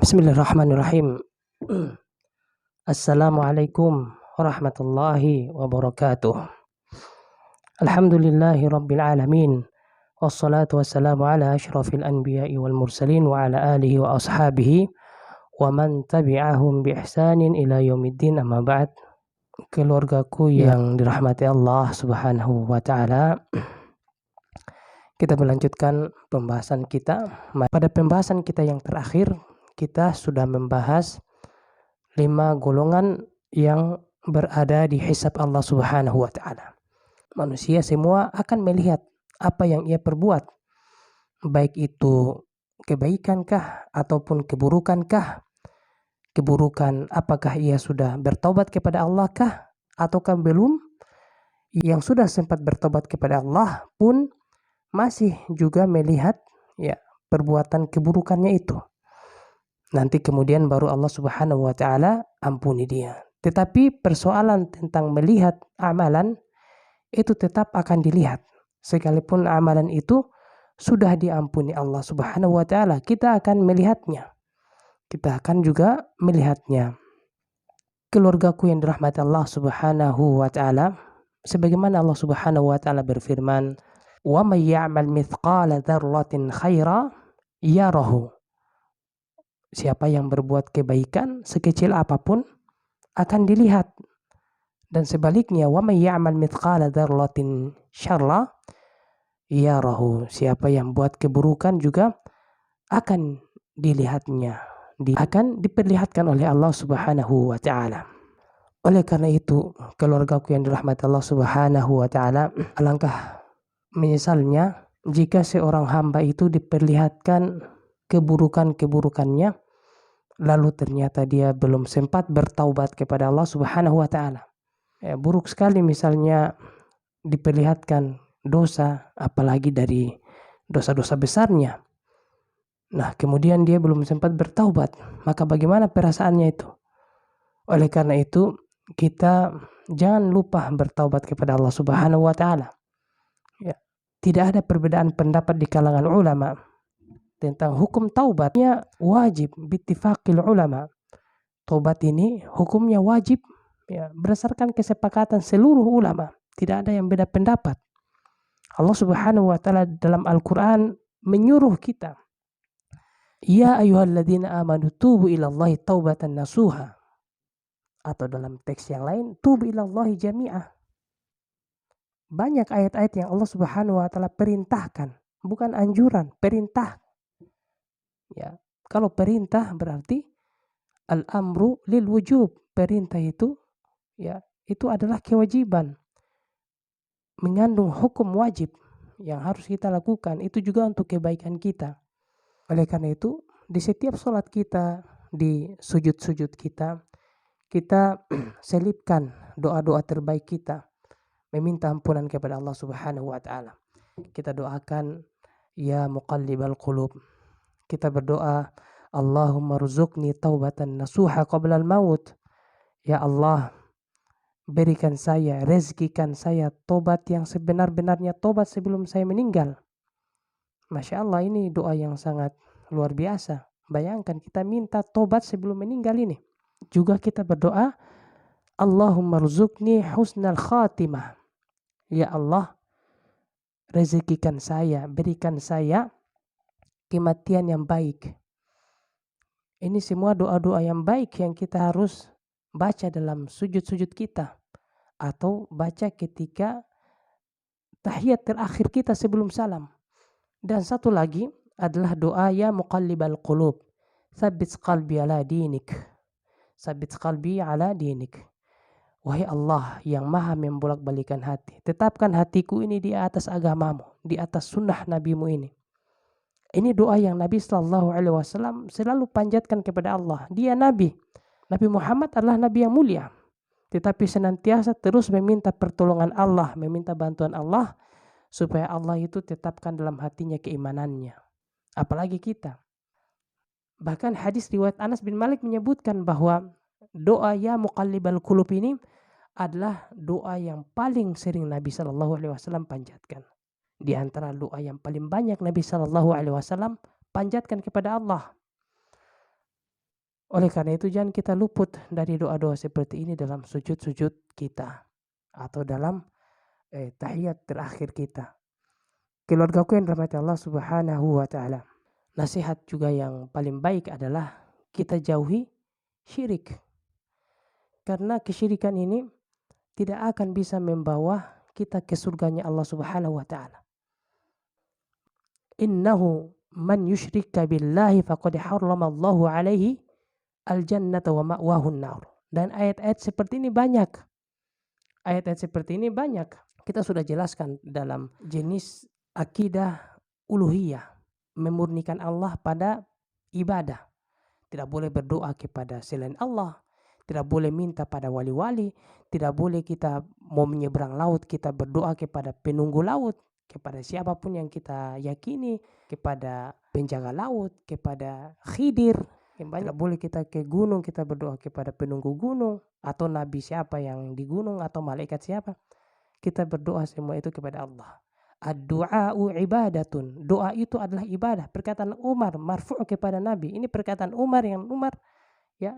Bismillahirrahmanirrahim. Assalamualaikum warahmatullahi wabarakatuh. Alhamdulillahi rabbil alamin. Wassalatu wassalamu ala ashrafil anbiya'i wal mursalin wa ala alihi wa ashabihi wa man tabi'ahum bi ihsanin ila yaumiddin, amma ba'd. Keluargaku yang dirahmati Allah Subhanahu wa taala, kita melanjutkan pembahasan kita. Pada pembahasan kita yang terakhir, kita sudah membahas 5 golongan yang berada di hisab Allah Subhanahu wa taala. Manusia semua akan melihat apa yang ia perbuat, baik itu kebaikankah ataupun keburukankah. Keburukan, apakah ia sudah bertobat kepada Allah kah ataukah belum? Yang sudah sempat bertobat kepada Allah pun masih juga melihat perbuatan keburukannya itu. Nanti kemudian baru Allah Subhanahu wa taala ampuni dia. Tetapi persoalan tentang melihat amalan itu tetap akan dilihat. Sekalipun amalan itu sudah diampuni Allah Subhanahu wa taala, kita akan melihatnya. Kita akan juga melihatnya. Keluargaku yang dirahmati Allah Subhanahu wa taala, sebagaimana Allah Subhanahu wa taala berfirman, "Wa may ya'mal mithqala dzarratin khaira yarahu." Siapa yang berbuat kebaikan sekecil apapun akan dilihat. Dan sebaliknya, wa may ya'mal mithqala dzarratin syarra yarahu. Siapa yang buat keburukan juga akan dilihatnya. Akan diperlihatkan oleh Allah Subhanahu wa taala. Oleh karena itu, keluargaku yang dirahmati Allah Subhanahu wa taala, alangkah menyesalnya jika seorang hamba itu diperlihatkan keburukan-keburukannya, lalu ternyata dia belum sempat bertaubat kepada Allah Subhanahu wa taala. Buruk sekali misalnya diperlihatkan dosa, apalagi dari dosa-dosa besarnya. Nah, kemudian dia belum sempat bertaubat, maka bagaimana perasaannya itu? Oleh karena itu, kita jangan lupa bertaubat kepada Allah Subhanahu wa taala. Tidak ada perbedaan pendapat di kalangan ulama tentang hukum taubatnya wajib bittifaqil ulama. Taubat ini hukumnya wajib berdasarkan kesepakatan seluruh ulama. Tidak ada yang beda pendapat. Allah Subhanahu wa taala dalam Al-Qur'an menyuruh kita, "Ya ayyuhalladzina amanu tubu ilallahi taubatan nasuha." Atau dalam teks yang lain, "Tubu ilallahi jami'ah." Banyak ayat-ayat yang Allah Subhanahu wa taala perintahkan, bukan anjuran, perintah. Kalau perintah berarti al-amru lil wujub. Perintah itu itu adalah kewajiban. Mengandung hukum wajib yang harus kita lakukan, itu juga untuk kebaikan kita. Oleh karena itu, di setiap sholat kita, di sujud-sujud kita, kita selipkan doa-doa terbaik kita, meminta ampunan kepada Allah Subhanahu wa taala. Kita doakan, ya muqallibal qulub. Kita berdoa, Allahumma rzuqni taubatan nasuha qabla al-maut. Ya Allah, berikan saya, rezekikan saya tobat yang sebenar-benarnya tobat sebelum saya meninggal. Masya Allah, ini doa yang sangat luar biasa. Bayangkan kita minta tobat sebelum meninggal ini. Juga kita berdoa, Allahumma rzuqni husnal khatimah. Ya Allah, rezekikan saya, berikan saya kematian yang baik. Ini semua doa-doa yang baik yang kita harus baca dalam sujud-sujud kita. Atau baca ketika tahiyat terakhir kita sebelum salam. Dan satu lagi adalah doa, ya muqallibal qulub, tsabbit qalbi ala dinik. Tsabbit qalbi ala dinik. Wahai Allah yang maha membolak-balikan hati, tetapkan hatiku ini di atas agamamu, di atas sunnah nabimu ini. Ini doa yang Nabi SAW selalu panjatkan kepada Allah. Dia Nabi. Nabi Muhammad adalah Nabi yang mulia. Tetapi senantiasa terus meminta pertolongan Allah, meminta bantuan Allah, supaya Allah itu tetapkan dalam hatinya keimanannya. Apalagi kita. Bahkan hadis riwayat Anas bin Malik menyebutkan bahwa doa ya muqallibal qulub ini adalah doa yang paling sering Nabi SAW panjatkan. Di antara doa yang paling banyak Nabi SAW panjatkan kepada Allah. Oleh karena itu jangan kita luput dari doa-doa seperti ini dalam sujud-sujud kita atau dalam tahiyat terakhir kita. Keluargaku yang dirahmati Allah Subhanahu wa taala. Nasihat juga yang paling baik adalah kita jauhi syirik. Karena kesyirikan ini tidak akan bisa membawa kita ke surganya Allah Subhanahu wa taala. Innahu man yusyrika billahi faqad harramallahu alaihi al-jannata wa ma'wahun nar. Dan ayat-ayat seperti ini banyak. Ayat-ayat seperti ini banyak. Kita sudah jelaskan dalam jenis akidah uluhiyah, memurnikan Allah pada ibadah. Tidak boleh berdoa kepada selain Allah, tidak boleh minta pada wali-wali, tidak boleh kita mau menyeberang laut kita berdoa kepada penunggu laut, kepada siapapun yang kita yakini, kepada penjaga laut, kepada Khidir. Tidak boleh kita ke gunung kita berdoa kepada penunggu gunung atau nabi siapa yang di gunung atau malaikat siapa. Kita berdoa semua itu kepada Allah. Ad-du'a'u ibadatun. Doa itu adalah ibadah. Perkataan Umar marfu' kepada Nabi. Ini perkataan Umar yang Umar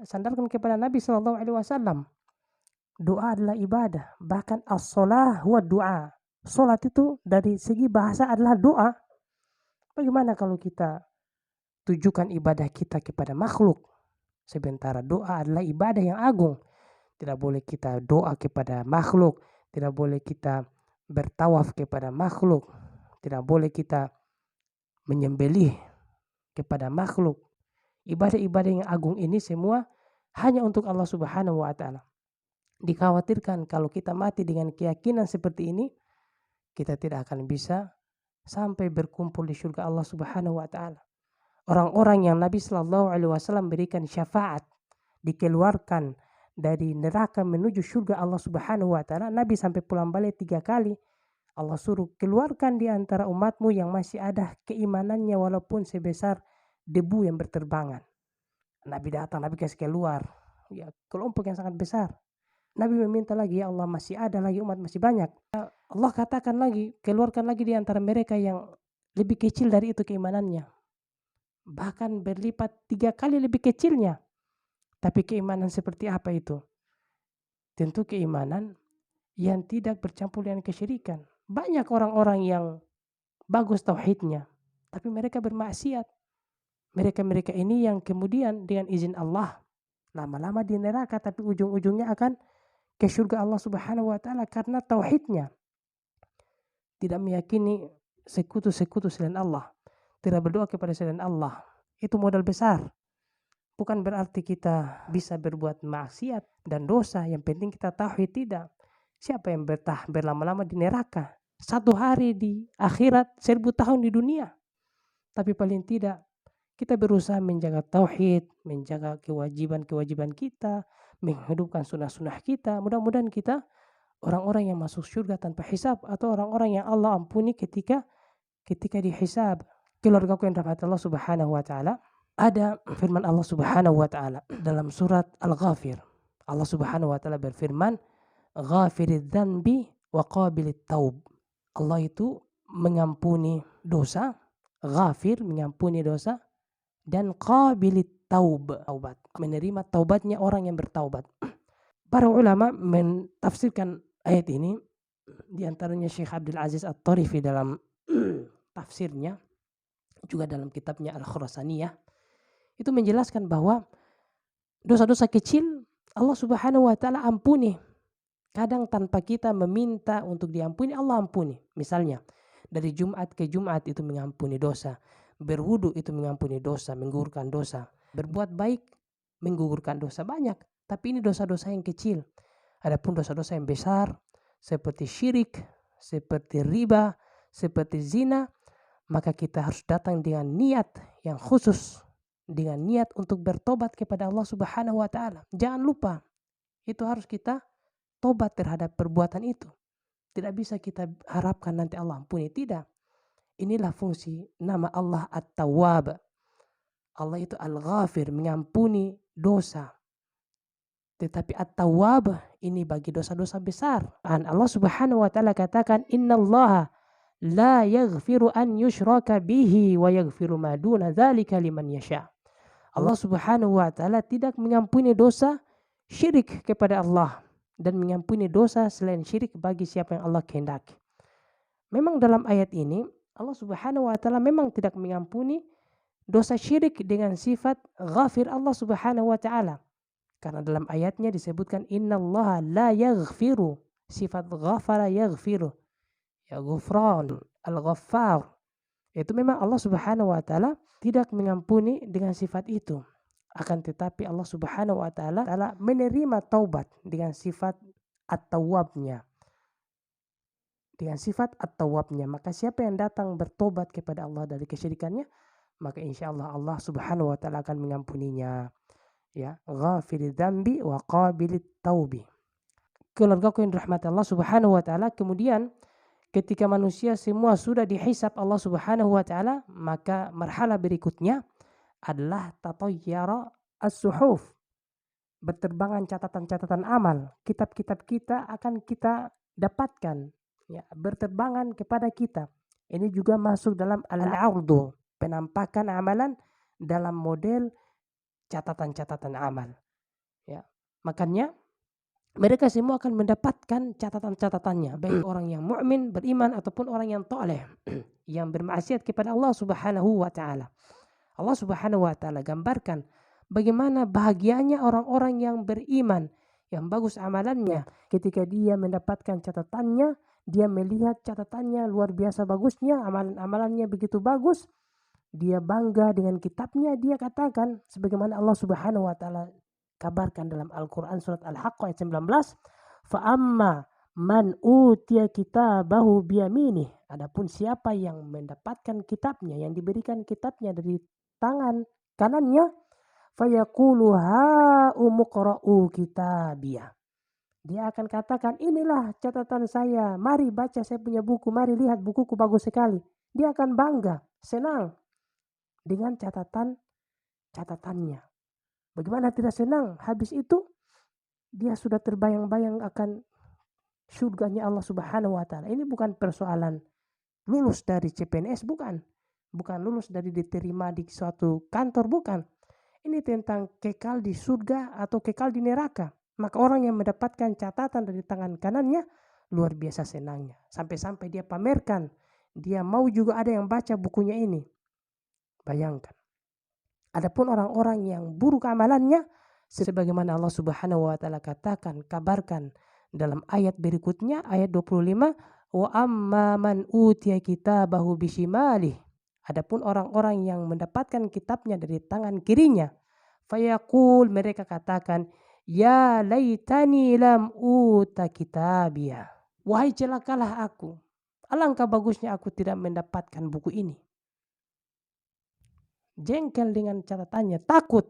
sandarkan kepada Nabi SAW. Doa adalah ibadah. Bahkan as-salah wa du'a. Salat itu dari segi bahasa adalah doa. Bagaimana kalau kita tujukan ibadah kita kepada makhluk? Sementara doa adalah ibadah yang agung. Tidak boleh kita doa kepada makhluk. Tidak boleh kita bertawaf kepada makhluk. Tidak boleh kita menyembelih kepada makhluk. Ibadah-ibadah yang agung ini semua hanya untuk Allah Subhanahu wa taala. Dikhawatirkan kalau kita mati dengan keyakinan seperti ini, kita tidak akan bisa sampai berkumpul di surga Allah Subhanahu wa taala. Orang-orang yang Nabi sallallahu alaihi wasallam berikan syafaat dikeluarkan dari neraka menuju surga Allah Subhanahu wa taala, Nabi sampai pulang balik 3 kali. Allah suruh keluarkan di antara umatmu yang masih ada keimanannya walaupun sebesar debu yang berterbangan. Nabi datang, Nabi kasih keluar. Ya, kelompok yang sangat besar. Nabi meminta lagi, ya Allah masih ada lagi umat masih banyak. Allah katakan lagi, keluarkan lagi di antara mereka yang lebih kecil dari itu keimanannya. Bahkan berlipat 3 kali lebih kecilnya. Tapi keimanan seperti apa itu? Tentu keimanan yang tidak bercampur dengan kesyirikan. Banyak orang-orang yang bagus tauhidnya, tapi mereka bermaksiat. Mereka-mereka ini yang kemudian dengan izin Allah lama-lama di neraka, tapi ujung-ujungnya akan ke surga Allah Subhanahu wa taala karena tauhidnya. Tidak meyakini sekutu-sekutu selain Allah. Tidak berdoa kepada selain Allah. Itu modal besar. Bukan berarti kita bisa berbuat maksiat dan dosa. Yang penting kita tauhid, tidak. Siapa yang berlama-lama di neraka? 1 hari di akhirat, 1000 tahun di dunia. Tapi paling tidak kita berusaha menjaga tauhid, menjaga kewajiban-kewajiban kita, menghidupkan sunnah-sunnah kita. Mudah-mudahan kita orang-orang yang masuk surga tanpa hisab atau orang-orang yang Allah ampuni ketika dihisab. Keluargaku yang dirahmati Allah Subhanahu wa taala, ada firman Allah Subhanahu wa taala dalam surat Al-Ghafir. Allah Subhanahu wa taala berfirman, "Ghafiridz dzanbi wa qabilit taub." Allah itu mengampuni dosa, ghafir mengampuni dosa, dan qabilit taubat, menerima taubatnya orang yang bertaubat. Para ulama mentafsirkan ayat ini, di antaranya Syekh Abdul Aziz At-Tarifi dalam tafsirnya, juga dalam kitabnya Al-Khurasaniyah, itu menjelaskan bahwa dosa-dosa kecil Allah Subhanahu wa taala ampuni. Kadang tanpa kita meminta untuk diampuni, Allah ampuni. Misalnya, dari Jumat ke Jumat itu mengampuni dosa. Berwudu itu mengampuni dosa, menggugurkan dosa. Berbuat baik menggugurkan dosa, banyak. Tapi ini dosa-dosa yang kecil. Adapun dosa-dosa yang besar seperti syirik, seperti riba, seperti zina, maka kita harus datang dengan niat yang khusus, dengan niat untuk bertobat kepada Allah Subhanahu wa taala. Jangan lupa, itu harus kita tobat terhadap perbuatan itu. Tidak bisa kita harapkan nanti Allah ampuni, tidak. Inilah fungsi nama Allah At-Tawwab. Allah itu Al-Ghafir, mengampuni dosa. Tetapi At-Tawwab ini bagi dosa-dosa besar. Dan Allah Subhanahu wa taala katakan, "Innallaha la yaghfiru an yushraka bihi wa yaghfiru ma duna dzalika liman yasha. Allah Subhanahu wa taala tidak mengampuni dosa syirik kepada Allah dan mengampuni dosa selain syirik bagi siapa yang Allah kehendaki. Memang dalam ayat ini Allah Subhanahu wa taala memang tidak mengampuni dosa syirik dengan sifat ghafir Allah Subhanahu wa taala. Karena dalam ayatnya disebutkan innallaha la yaghfiru, sifat ghafara yaghfiru. Ya ghufran, al-ghaffar. Itu memang Allah Subhanahu wa taala tidak mengampuni dengan sifat itu. Akan tetapi Allah Subhanahu wa taala menerima taubat dengan sifat at-tawwabnya. Dengan sifat at-tawwabnya, maka siapa yang datang bertobat kepada Allah dari kesyirikannya, maka insya Allah Allah Subhanahu wa taala akan mengampuninya. Ya, ghafiril dzambi wa qabilit taubi. Keluargaku yang dirahmati Allah Subhanahu wa taala, kemudian ketika manusia semua sudah dihisab Allah Subhanahu wa taala, maka marhalah berikutnya adalah tatayyara as-suhuf. Berterbangan catatan-catatan amal, kitab-kitab kita akan kita dapatkan, ya, berterbangan kepada kita. Ini juga masuk dalam al-'ardu, penampakan amalan dalam model catatan-catatan amal. Ya, makanya mereka semua akan mendapatkan catatan-catatannya, baik orang yang mukmin beriman ataupun orang yang toleh yang bermaksiat kepada Allah Subhanahu wa taala. Allah Subhanahu wa taala gambarkan bagaimana bahagianya orang-orang yang beriman, yang bagus amalannya. Ketika dia mendapatkan catatannya, dia melihat catatannya luar biasa bagusnya, amalan-amalannya begitu bagus. Dia bangga dengan kitabnya, dia katakan sebagaimana Allah Subhanahu wa taala kabarkan dalam Al-Qur'an surat Al-Haqqah ayat 19, fa amma man utiya kitabahu biyaminih. Adapun siapa yang mendapatkan kitabnya, yang diberikan kitabnya dari tangan kanannya, fayaqulu ha umqra'u kitabiyah. Dia akan katakan, inilah catatan saya, mari baca saya punya buku, mari lihat bukuku bagus sekali. Dia akan bangga, senang dengan catatannya. Bagaimana tidak senang? Habis itu dia sudah terbayang-bayang akan surganya Allah Subhanahu wa taala. Ini bukan persoalan lulus dari CPNS, bukan lulus dari diterima di suatu kantor, bukan. Ini tentang kekal di surga atau kekal di neraka. Maka orang yang mendapatkan catatan dari tangan kanannya luar biasa senangnya. Sampai-sampai dia pamerkan, dia mau juga ada yang baca bukunya ini. Bayangkan. Adapun orang-orang yang buruk amalannya, sebagaimana Allah Subhanahu wa taala katakan, kabarkan dalam ayat berikutnya, ayat 25, wa amma man utiya kitabahu bishimalih. Adapun orang-orang yang mendapatkan kitabnya dari tangan kirinya, fayaqul, mereka katakan, ya laitani lam uta kitabiyah. Wahai celakalah aku. Alangkah bagusnya aku tidak mendapatkan buku ini. Jengkel dengan catatannya, takut.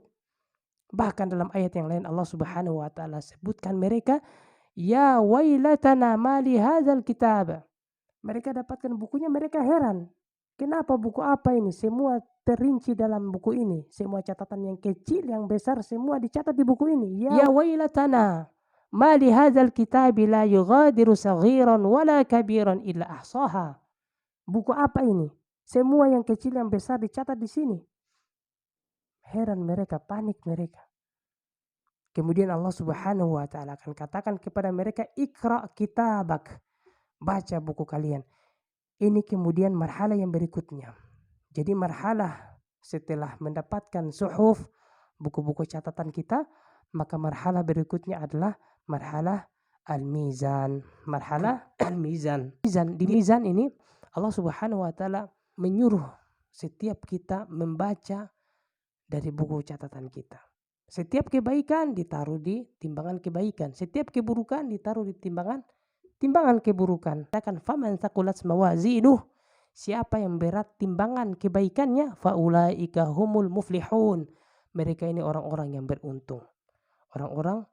Bahkan dalam ayat yang lain Allah Subhanahu wa taala sebutkan mereka, ya wailatana mali hadzal kitab. Mereka dapatkan bukunya, mereka heran. Kenapa buku apa ini? Semua terinci dalam buku ini. Semua catatan yang kecil, yang besar, semua dicatat di buku ini. Ya wailatana mali hadzal kitab la yughadiru saghiran wala kabiran illa ahsaha. Buku apa ini? Semua yang kecil, yang besar dicatat di sini. Heran mereka, panik mereka. Kemudian Allah Subhanahu wa taala akan katakan kepada mereka, ikra kitabak, baca buku kalian. Ini kemudian marhalah yang berikutnya. Jadi marhalah setelah mendapatkan suhuf, buku-buku catatan kita, maka marhalah berikutnya adalah marhalah al-mizan. Marhalah al-mizan. Di mizan ini Allah Subhanahu wa taala menyuruh setiap kita membaca dari buku catatan kita. Setiap kebaikan ditaruh di timbangan kebaikan. Setiap keburukan ditaruh di timbangan keburukan. Katakan faman thaqulat mawazinuh. Siapa yang berat timbangan kebaikannya, faulaika humul muflihun. Mereka ini orang-orang yang beruntung. Orang-orang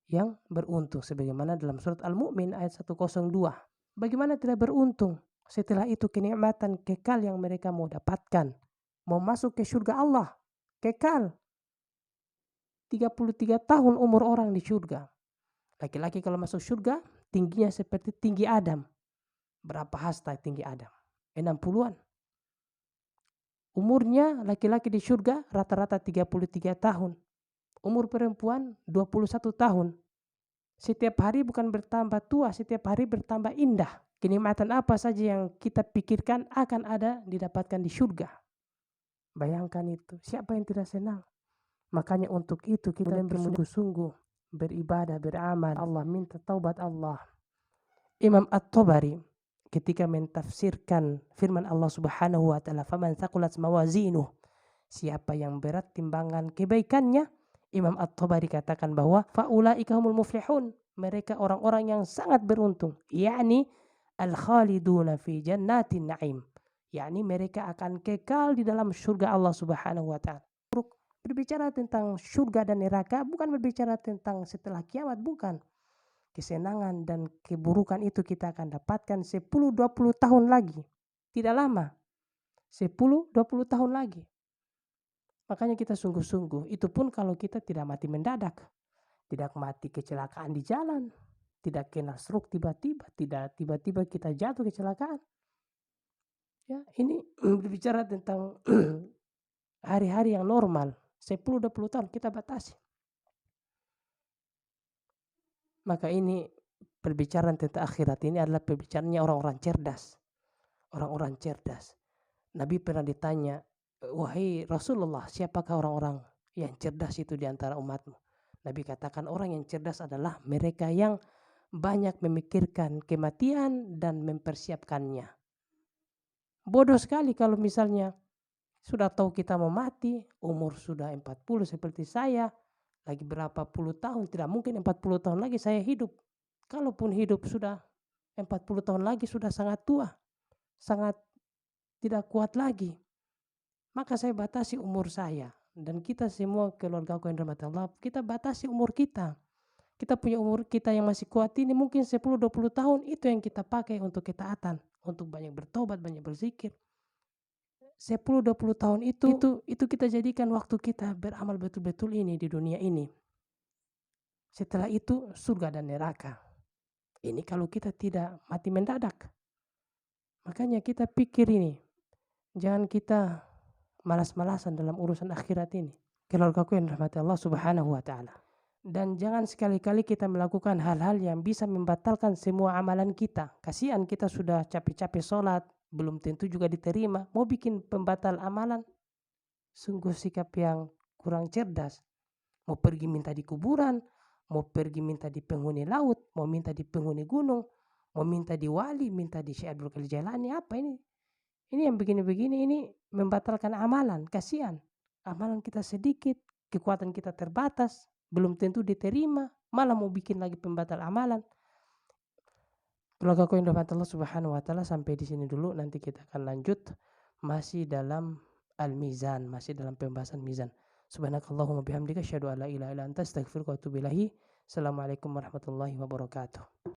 yang beruntung sebagaimana dalam surat Al-Mu'min ayat 102. Bagaimana tidak beruntung? Setelah itu kenikmatan kekal yang mereka mau dapatkan. Mau masuk ke surga Allah. Kekal 33 tahun umur orang di surga. Laki-laki kalau masuk surga tingginya seperti tinggi Adam. Berapa hasta tinggi Adam? 60-an. Umurnya laki-laki di surga rata-rata 33 tahun. Umur perempuan 21 tahun. Setiap hari bukan bertambah tua, setiap hari bertambah indah. Kenikmatan apa saja yang kita pikirkan akan ada didapatkan di surga. Bayangkan itu, siapa yang tidak senang? Makanya untuk itu kita bersungguh-sungguh beribadah, beramal. Allah minta taubat Allah. Imam At-Tabari ketika mentafsirkan firman Allah Subhanahu wa taala, "Faman thaqulat mawazinuh," siapa yang berat timbangan kebaikannya, Imam At-Tabari katakan bahwa faulaika humul muflihun, mereka orang-orang yang sangat beruntung, yakni al-khaliduna fi jannatin na'im, yakni mereka akan kekal di dalam surga Allah Subhanahu wa taala. Berbicara tentang surga dan neraka bukan berbicara tentang setelah kiamat, bukan. Kesenangan dan keburukan itu kita akan dapatkan 10-20 tahun lagi. Tidak lama. 10-20 tahun lagi. Makanya kita sungguh-sungguh. Itu pun kalau kita tidak mati mendadak. Tidak mati kecelakaan di jalan. Tidak kena stroke tiba-tiba. Tidak tiba-tiba kita jatuh kecelakaan. Ya, ini berbicara tentang hari-hari yang normal. 10-20 tahun kita batasi. Maka ini perbicaraan tentang akhirat ini adalah perbicaranya orang-orang cerdas. Orang-orang cerdas. Nabi pernah ditanya, "Wahai Rasulullah, siapakah orang-orang yang cerdas itu di antara umatmu?" Nabi katakan orang yang cerdas adalah mereka yang banyak memikirkan kematian dan mempersiapkannya. Bodoh sekali kalau misalnya sudah tahu kita mau mati, umur sudah 40 seperti saya, lagi berapa puluh tahun, tidak mungkin 40 tahun lagi saya hidup. Kalaupun hidup sudah 40 tahun lagi sudah sangat tua, sangat tidak kuat lagi. Maka saya batasi umur saya. Dan kita semua keluarga aku yang dirahmati Allah, kita batasi umur kita. Kita punya umur kita yang masih kuat ini mungkin 10-20 tahun, itu yang kita pakai untuk ketaatan. Untuk banyak bertobat, banyak berzikir. 10-20 tahun itu kita jadikan waktu kita beramal betul-betul ini di dunia ini. Setelah itu surga dan neraka. Ini kalau kita tidak mati mendadak. Makanya kita pikir ini. Jangan kita malas-malasan dalam urusan akhirat ini. Keluargaku yang dirahmati Allah Subhanahu wa taala. Dan jangan sekali-kali kita melakukan hal-hal yang bisa membatalkan semua amalan kita. Kasihan kita sudah capek-capek sholat, belum tentu juga diterima. Mau bikin pembatal amalan? Sungguh sikap yang kurang cerdas. Mau pergi minta di kuburan, mau pergi minta di penghuni laut, mau minta di penghuni gunung, mau minta di wali, minta di Syekh Abdul Qadir Jailani, apa ini? Ini yang begini-begini, ini membatalkan amalan, kasihan. Amalan kita sedikit, kekuatan kita terbatas, belum tentu diterima, malah mau bikin lagi pembatal amalan. Keluarga yang dirahmati Allah Subhanahu wa taala, sampai di sini dulu, nanti kita akan lanjut masih dalam al-mizan, masih dalam pembahasan mizan. Subhanakallahumma bihamdika asyhadu an la ilaha illa anta astaghfiruka wa atubu ilaik. Assalamualaikum warahmatullahi wabarakatuh.